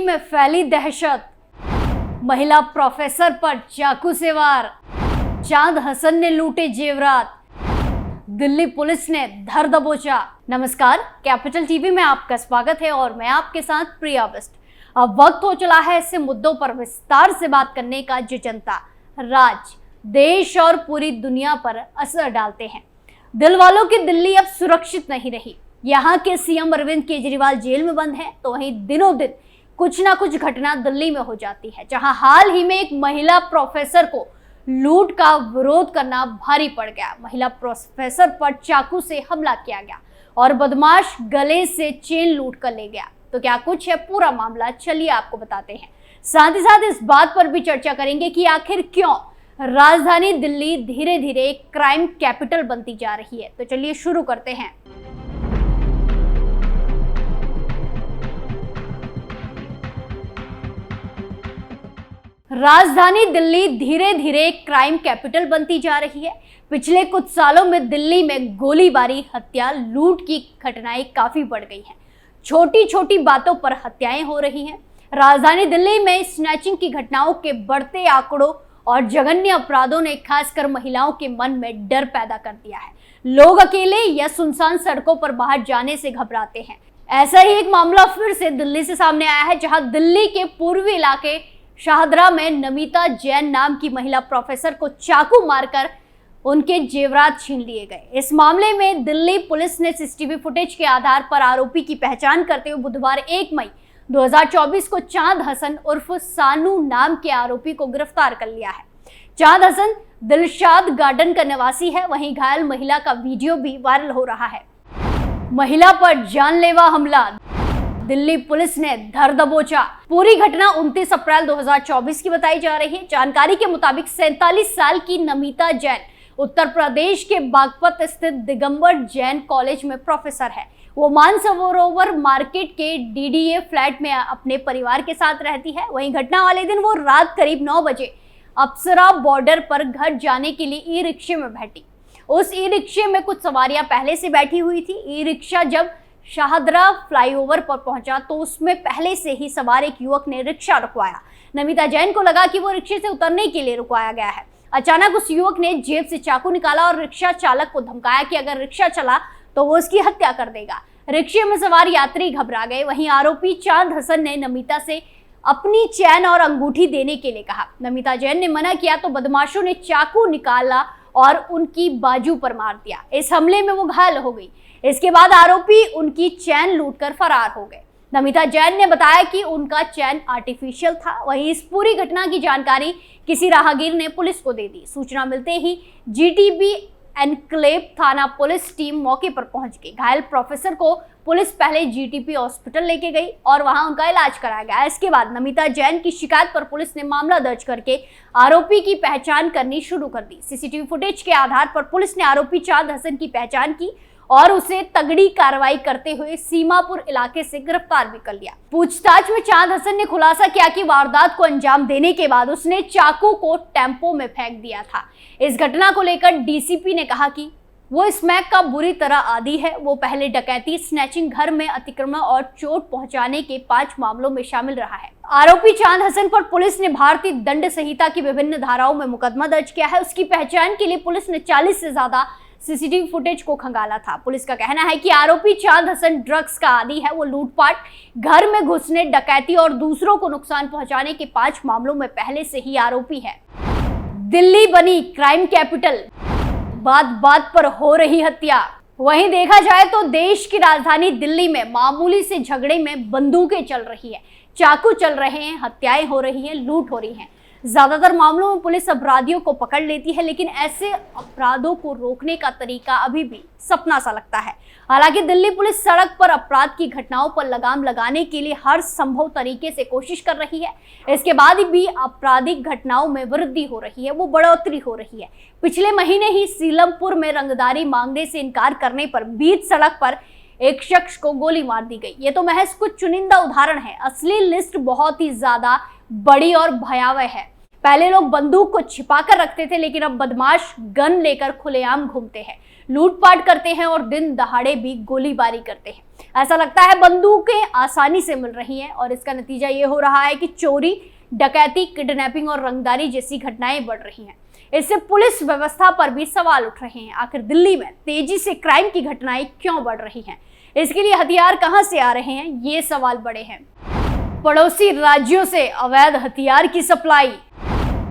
में फैली दहशत, महिला प्रोफेसर पर चाकू से वार, चांद हसन ने लूटे जेवरात, दिल्ली पुलिस ने धर दबोचा। नमस्कार, कैपिटल टीवी में आपका स्वागत है और मैं आपके साथ प्रिया बिस्ट। अब वक्त हो चला है ऐसे मुद्दों पर विस्तार से बात करने का जो जनता, राज्य, देश और पूरी दुनिया पर असर डालते हैं। दिल वालों की दिल्ली अब सुरक्षित नहीं रही। यहाँ के सीएम अरविंद केजरीवाल जेल में बंद है, तो वहीं दिनों दिन कुछ ना कुछ घटना दिल्ली में हो जाती है, जहां हाल ही में एक महिला प्रोफेसर को लूट का विरोध करना भारी पड़ गया। महिला प्रोफेसर पर चाकू से हमला किया गया और बदमाश गले से चेन लूट कर ले गया। तो क्या कुछ है पूरा मामला, चलिए आपको बताते हैं। साथ ही साथ इस बात पर भी चर्चा करेंगे कि आखिर क्यों राजधानी दिल्ली धीरे धीरे एक क्राइम कैपिटल बनती जा रही है। तो चलिए शुरू करते हैं। राजधानी दिल्ली धीरे धीरे एक क्राइम कैपिटल बनती जा रही है। पिछले कुछ सालों में दिल्ली में गोलीबारी, हत्या, लूट की घटनाएं काफी बढ़ गई हैं। छोटी छोटी बातों पर हत्याएं हो रही हैं। राजधानी दिल्ली में स्नैचिंग की घटनाओं के बढ़ते आंकड़ों और जघन्य अपराधों ने खासकर महिलाओं के मन में डर पैदा कर दिया है। लोग अकेले या सुनसान सड़कों पर बाहर जाने से घबराते हैं। ऐसा ही एक मामला फिर से दिल्ली से सामने आया है, जहां दिल्ली के पूर्वी इलाके शाहदरा में नमिता जैन नाम की महिला प्रोफेसर को चाकू मारकर उनके जेवरात छीन लिए गए। इस मामले में दिल्ली पुलिस ने सीसीटीवी फुटेज के आधार पर आरोपी की पहचान करते हुए बुधवार 1 मई 2024 को चांद हसन उर्फ सानू नाम के आरोपी को गिरफ्तार कर लिया है। चांद हसन दिलशाद गार्डन का निवासी है। वहीं घायल महिला का वीडियो भी वायरल हो रहा है। महिला पर जानलेवा हमला, दिल्ली पुलिस ने धर दबोचा। पूरी घटना 29 अप्रैल 2024 की बताई जा रही है। जानकारी के मुताबिक 47 साल की नमिता जैन उत्तर प्रदेश के बागपत स्थित दिगंबर जैन कॉलेज में प्रोफेसर है। वो मानसरोवर मार्केट के डीडीए फ्लैट में अपने परिवार के साथ रहती है। वहीं घटना वाले दिन वो रात करीब 9 बजे अप्सरा बॉर्डर पर घर जाने के लिए ई रिक्शे में बैठी। उस ई रिक्शे में कुछ सवारियां पहले से बैठी हुई थी। ई रिक्शा जब शाहदरा फ्लाईओवर पर पहुंचा तो उसमें पहले से ही सवार एक युवक ने रिक्शा रुकवाया। नमिता जैन को लगा कि वो रिक्शे से उतरने के लिए रुकवाया गया है। अचानक उस युवक ने जेब से चाकू निकाला और रिक्शा चालक को धमकाया कि अगर रिक्शा चला तो वो उसकी हत्या कर देगा। रिक्शे में सवार यात्री घबरा गए। वहीं आरोपी चांद हसन ने नमिता से अपनी चैन और अंगूठी देने के लिए कहा। नमिता जैन ने मना किया तो बदमाशों ने चाकू निकाला और उनकी बाजू पर मार दिया। इस हमले में वो घायल हो गई। इसके बाद आरोपी उनकी चैन लूटकर फरार हो गए। नमिता जैन ने बताया कि उनका चैन आर्टिफिशियल था। वहीं इस पूरी घटना की जानकारी किसी राहगीर ने पुलिस को दे दी। सूचना मिलते ही जीटीबी एनक्लेव थाना पुलिस टीम मौके पर पहुंच गई। घायल प्रोफेसर को पुलिस पहले जीटीपी हॉस्पिटल लेके गई और वहां उनका इलाज कराया गया। इसके बाद नमिता जैन की शिकायत पर पुलिस ने मामला दर्ज करके आरोपी की पहचान करनी शुरू कर दी। सीसीटीवी फुटेज के आधार पर पुलिस ने आरोपी चांद हसन की पहचान की और उसे तगड़ी कार्रवाई करते हुए सीमापुर इलाके से गिरफ्तार भी कर लिया। पूछताछ में चांद हसन ने खुलासा किया कि वारदात को अंजाम देने के बाद उसने चाकू को टेम्पो में फेंक दिया था। इस घटना को लेकर डीसीपी ने कहा कि वो स्मैक का बुरी तरह आदी है। वो पहले डकैती, स्नैचिंग, घर में अतिक्रमण और चोट पहुंचाने के 5 मामलों में शामिल रहा है। आरोपी चांद हसन पर पुलिस ने भारतीय दंड संहिता की विभिन्न धाराओं में मुकदमा दर्ज किया है। उसकी पहचान के लिए पुलिस ने 40 से ज्यादा सीसीटीवी फुटेज को खंगाला था। पुलिस का कहना है कि आरोपी चांद हसन ड्रग्स का आदी है। वो लूटपाट, घर में घुसने, डकैती और दूसरों को नुकसान पहुंचाने के 5 मामलों में पहले से ही आरोपी है। दिल्ली बनी क्राइम कैपिटल, बात बात पर हो रही हत्या। वहीं देखा जाए तो देश की राजधानी दिल्ली में मामूली से झगड़े में बंदूकें चल रही है, चाकू चल रहे हैं, हत्याएं हो रही हैं, लूट हो रही हैं। ज्यादातर मामलों में पुलिस अपराधियों को पकड़ लेती है, लेकिन ऐसे अपराधों को रोकने का तरीका अभी भी सपना सा लगता है। हालांकि दिल्ली पुलिस सड़क पर अपराध की घटनाओं पर लगाम लगाने के लिए हर संभव तरीके से कोशिश कर रही है। इसके बाद भी आपराधिक घटनाओं में वृद्धि हो रही है, वो बढ़ोतरी हो रही है। पिछले महीने ही सीलमपुर में रंगदारी मांगने से इनकार करने पर बीच सड़क पर एक शख्स को गोली मार दी गई। ये तो महज कुछ चुनिंदा उदाहरण है। असली लिस्ट बहुत ही ज्यादा बड़ी और भयावह है। पहले लोग बंदूक को छिपा कर रखते थे, लेकिन अब बदमाश गन लेकर खुलेआम घूमते हैं, लूटपाट करते हैं और दिन दहाड़े भी गोलीबारी करते हैं। ऐसा लगता है बंदूकें आसानी से मिल रही हैं और इसका नतीजा ये हो रहा है कि चोरी, डकैती, किडनैपिंग और रंगदारी जैसी घटनाएं बढ़ रही हैं। इससे पुलिस व्यवस्था पर भी सवाल उठ रहे हैं। आखिर दिल्ली में तेजी से क्राइम की घटनाएं क्यों बढ़ रही हैं? इसके लिए हथियार कहां से आ रहे हैं, ये सवाल बड़े हैं। पड़ोसी राज्यों से अवैध हथियार की सप्लाई,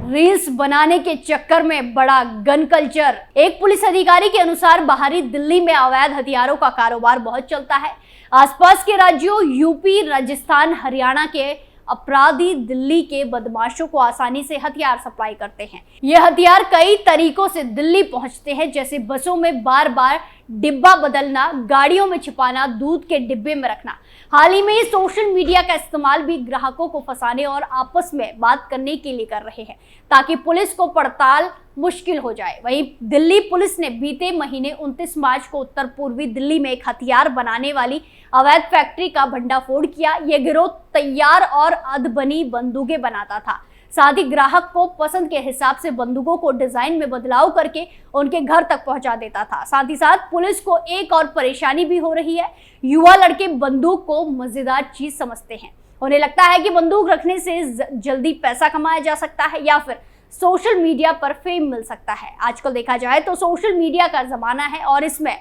रील्स बनाने के चक्कर में बड़ा गन कल्चर। एक पुलिस अधिकारी के अनुसार बाहरी दिल्ली में अवैध हथियारों का कारोबार बहुत चलता है। आसपास के राज्यों यूपी, राजस्थान, हरियाणा के अपराधी दिल्ली के बदमाशों को आसानी से हथियार सप्लाई करते हैं। ये हथियार कई तरीकों से दिल्ली पहुंचते हैं, जैसे बसों में बार बार डिब्बा बदलना, गाड़ियों में छिपाना, दूध के डिब्बे में रखना। हाल ही में सोशल मीडिया का इस्तेमाल भी ग्राहकों को फंसाने और आपस में बात करने के लिए कर रहे हैं, ताकि पुलिस को पड़ताल मुश्किल हो जाए। वहीं दिल्ली पुलिस ने बीते महीने 29 मार्च को उत्तर पूर्वी दिल्ली में एक हथियार बनाने वाली अवैध फैक्ट्री का भंडाफोड़ किया। यह गिरोह तैयार और अधबनी बंदूकें बनाता था। साथ ही ग्राहक को पसंद के हिसाब से बंदूकों को डिजाइन में बदलाव करके उनके घर तक पहुंचा देता था। साथ ही साथ पुलिस को एक और परेशानी भी हो रही है। युवा लड़के बंदूक को मजेदार चीज समझते हैं। उन्हें लगता है कि बंदूक रखने से जल्दी पैसा कमाया जा सकता है या फिर सोशल मीडिया पर फेम मिल सकता है। आजकल देखा जाए तो सोशल मीडिया का जमाना है और इसमें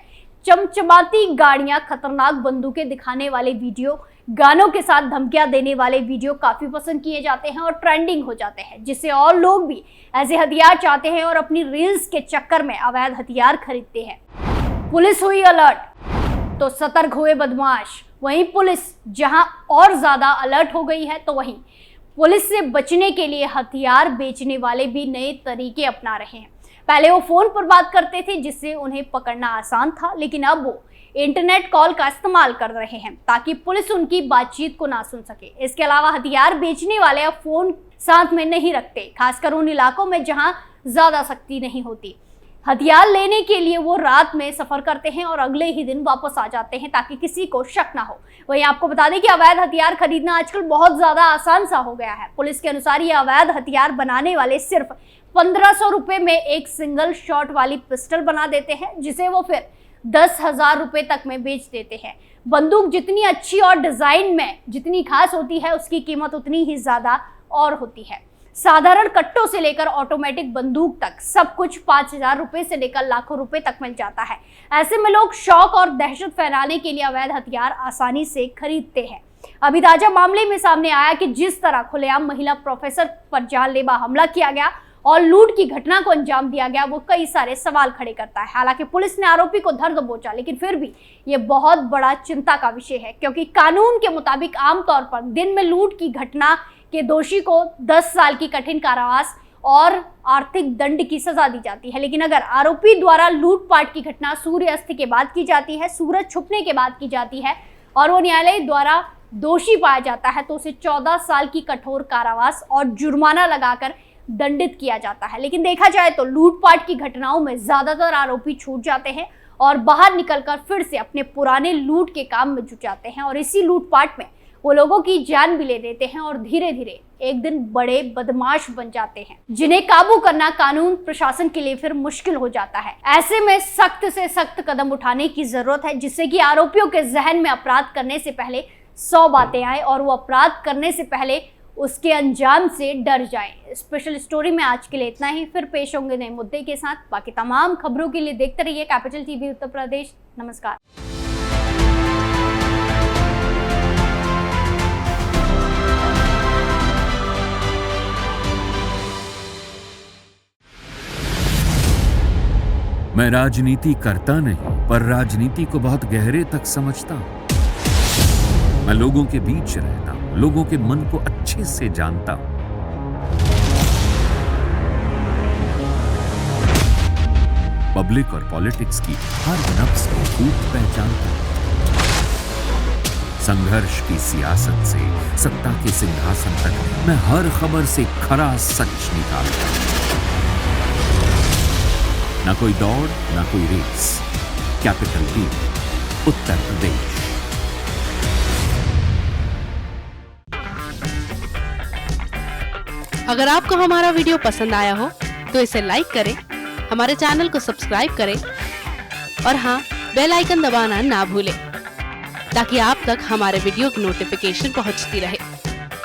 चमचमाती गाड़ियां, खतरनाक बंदूकें दिखाने वाले वीडियो, गानों के साथ धमकियां देने वाले वीडियो काफी पसंद किए जाते हैं और ट्रेंडिंग हो जाते हैं, जिससे और लोग भी ऐसे हथियार चाहते हैं और अपनी रील्स के चक्कर में अवैध हथियार खरीदते हैं। पुलिस हुई अलर्ट तो सतर्क हुए बदमाश। वहीं पुलिस जहां और ज्यादा अलर्ट हो गई है, तो वहीं पुलिस से बचने के लिए हथियार बेचने वाले भी नए तरीके अपना रहे हैं। पहले वो फोन पर बात करते थे, जिससे उन्हें पकड़ना आसान था, लेकिन अब वो इंटरनेट कॉल का इस्तेमाल कर रहे हैं ताकि पुलिस उनकी बातचीत को ना सुन सके। इसके अलावा हथियार बेचने वाले अब फोन साथ में नहीं रखते, खासकर उन इलाकों में जहां ज्यादा सख्ती नहीं होती। हथियार लेने के लिए वो रात में सफर करते हैं और अगले ही दिन वापस आ जाते हैं, ताकि किसी को शक ना हो। वहीं आपको बता दें कि अवैध हथियार खरीदना आजकल बहुत ज्यादा आसान सा हो गया है। पुलिस के अनुसार ये अवैध हथियार बनाने वाले सिर्फ 1500 रुपए में एक सिंगल शॉट वाली पिस्टल बना देते हैं, जिसे वो फिर 10,000 रुपए तक में बेच देते हैं। बंदूक जितनी अच्छी और डिजाइन में जितनी खास होती है, उसकी कीमत उतनी ही ज्यादा और होती है। साधारण कट्टों से लेकर ऑटोमेटिक बंदूक तक सब कुछ 5,000 रुपए से लेकर लाखों रुपए तक मिल जाता है। ऐसे में लोग शौक और दहशत फैलाने के लिए अवैध हथियार आसानी से खरीदते हैं। अभी ताजा मामले में सामने आया कि जिस तरह खुलेआम महिला प्रोफेसर पर जानलेवा हमला किया गया और लूट की घटना को अंजाम दिया गया, वो कई सारे सवाल खड़े करता है। हालांकि पुलिस ने आरोपी को धर दबोचा, लेकिन फिर भी ये बहुत बड़ा चिंता का विषय है, क्योंकि कानून के मुताबिक आमतौर पर दिन में लूट की घटना के दोषी को 10 साल की कठिन कारावास और आर्थिक दंड की सजा दी जाती है। लेकिन अगर आरोपी द्वारा लूटपाट की घटना सूर्यास्त के बाद की जाती है, सूरज छुपने के बाद की जाती है और वो न्यायालय द्वारा दोषी पाया जाता है, तो उसे 14 साल की कठोर कारावास और जुर्माना लगाकर दंडित किया जाता है। लेकिन देखा जाए तो लूटपाट की घटनाओं में ज्यादातर आरोपी छूट जाते हैं और बाहर निकलकर फिर से अपने पुराने लूट के काम में जुट जाते हैं और इसी लूटपाट में वो लोगों की जान भी ले देते हैं और धीरे धीरे एक दिन बड़े बदमाश बन जाते हैं, जिन्हें काबू करना कानून प्रशासन के लिए फिर मुश्किल हो जाता है। ऐसे में सख्त से सख्त कदम उठाने की जरूरत है, जिससे कि आरोपियों के जहन में अपराध करने से पहले 100 बातें आए और वो अपराध करने से पहले उसके अंजाम से डर जाएं। स्पेशल स्टोरी में आज के लिए इतना ही, फिर पेश होंगे नए मुद्दे के साथ। बाकी तमाम खबरों के लिए देखते रहिए कैपिटल टीवी उत्तर प्रदेश। नमस्कार। मैं राजनीति करता नहीं, पर राजनीति को बहुत गहरे तक समझता हूं। मैं लोगों के बीच रहता हूं, लोगों के मन को अच्छे से जानता हूं। पब्लिक और पॉलिटिक्स की हर नब्ज को खूब पहचानता हूं। संघर्ष की सियासत से सत्ता के सिंहासन तक मैं हर खबर से खरा सच निकालता हूं। ना कोई दौड़, ना कोई race. Capital TV, Uttar Pradesh. अगर आपको हमारा वीडियो पसंद आया हो तो इसे लाइक करें, हमारे चैनल को सब्सक्राइब करें और हाँ, बेल आइकन दबाना ना भूलें। ताकि आप तक हमारे वीडियो की नोटिफिकेशन पहुंचती रहे।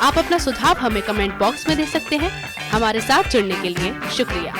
आप अपना सुझाव हमें कमेंट बॉक्स में दे सकते हैं। हमारे साथ जुड़ने के लिए शुक्रिया।